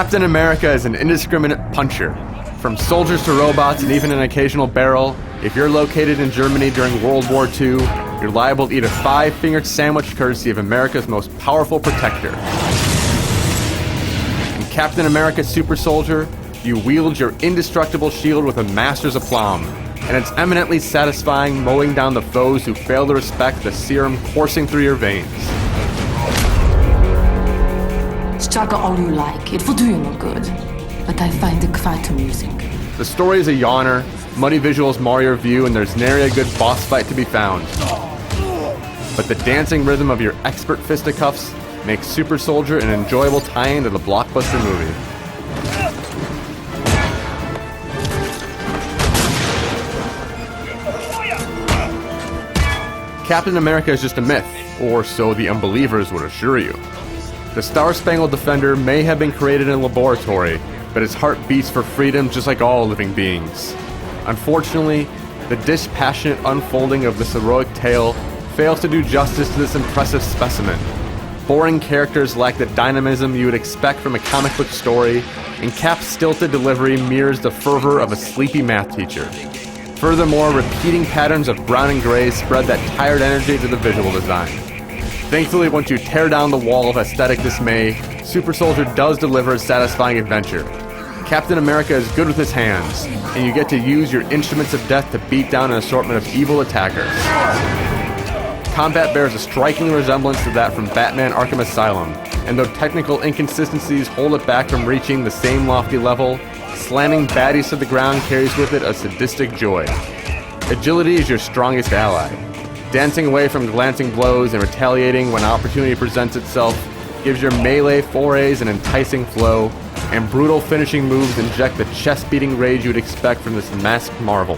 Captain America is an indiscriminate puncher. From soldiers to robots and even an occasional barrel, if you're located in Germany during World War II, you're liable to eat a 5-fingered sandwich courtesy of America's most powerful protector. In Captain America Super Soldier, you wield your indestructible shield with a master's aplomb, and it's eminently satisfying mowing down the foes who fail to respect the serum coursing through your veins. Struggle all you like, it will do you no good. But I find it quite amusing. The story is a yawner, muddy visuals mar your view, and there's nary a good boss fight to be found. But the dancing rhythm of your expert fisticuffs makes Super Soldier an enjoyable tie-in to the blockbuster movie. Captain America is just a myth, or so the unbelievers would assure you. The Star-Spangled Defender may have been created in a laboratory, but his heart beats for freedom just like all living beings. Unfortunately, the dispassionate unfolding of this heroic tale fails to do justice to this impressive specimen. Boring characters lack the dynamism you would expect from a comic book story, and Cap's stilted delivery mirrors the fervor of a sleepy math teacher. Furthermore, repeating patterns of brown and gray spread that tired energy to the visual design. Thankfully, once you tear down the wall of aesthetic dismay, Super Soldier does deliver a satisfying adventure. Captain America is good with his hands, and you get to use your instruments of death to beat down an assortment of evil attackers. Combat bears a striking resemblance to that from Batman Arkham Asylum, and though technical inconsistencies hold it back from reaching the same lofty level, slamming baddies to the ground carries with it a sadistic joy. Agility is your strongest ally. Dancing away from glancing blows and retaliating when opportunity presents itself gives your melee forays an enticing flow, and brutal finishing moves inject the chest-beating rage you'd expect from this masked marvel.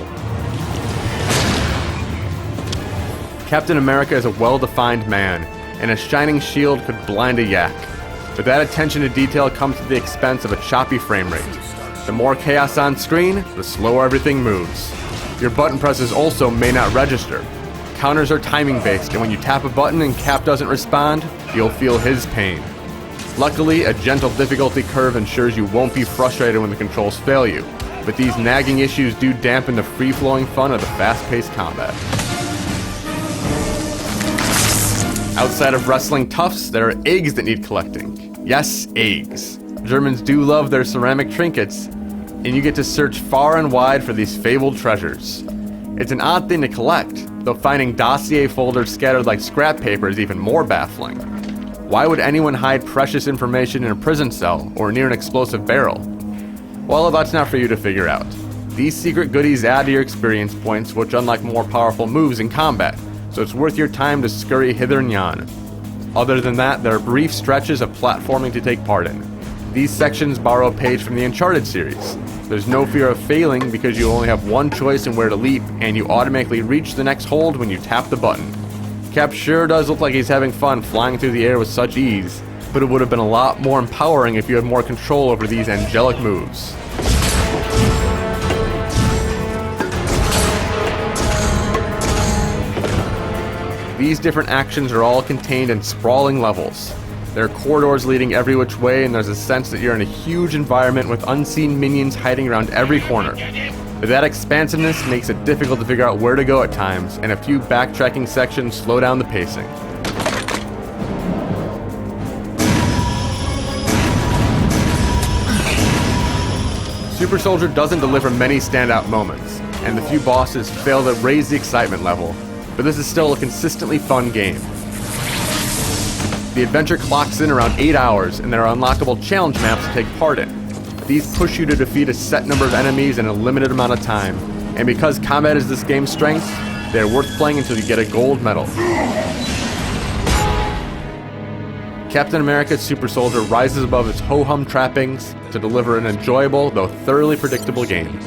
Captain America is a well-defined man, and a shining shield could blind a yak. But that attention to detail comes at the expense of a choppy frame rate. The more chaos on screen, the slower everything moves. Your button presses also may not register. Counters are timing-based, and when you tap a button and Cap doesn't respond, you'll feel his pain. Luckily, a gentle difficulty curve ensures you won't be frustrated when the controls fail you, but these nagging issues do dampen the free-flowing fun of the fast-paced combat. Outside of wrestling toughs, there are eggs that need collecting. Yes, eggs. Germans do love their ceramic trinkets, and you get to search far and wide for these fabled treasures. It's an odd thing to collect, though finding dossier folders scattered like scrap paper is even more baffling. Why would anyone hide precious information in a prison cell or near an explosive barrel? Well, that's not for you to figure out. These secret goodies add to your experience points, which unlock more powerful moves in combat, so it's worth your time to scurry hither and yon. Other than that, there are brief stretches of platforming to take part in. These sections borrow a page from the Uncharted series. There's no fear of failing because you only have one choice in where to leap, and you automatically reach the next hold when you tap the button. Cap sure does look like he's having fun flying through the air with such ease, but it would have been a lot more empowering if you had more control over these angelic moves. These different actions are all contained in sprawling levels. There are corridors leading every which way, and there's a sense that you're in a huge environment with unseen minions hiding around every corner. But that expansiveness makes it difficult to figure out where to go at times, and a few backtracking sections slow down the pacing. Super Soldier doesn't deliver many standout moments, and the few bosses fail to raise the excitement level, but this is still a consistently fun game. The adventure clocks in around 8 hours, and there are unlockable challenge maps to take part in. These push you to defeat a set number of enemies in a limited amount of time, and because combat is this game's strength, they are worth playing until you get a gold medal. Captain America Super Soldier rises above its ho-hum trappings to deliver an enjoyable, though thoroughly predictable game.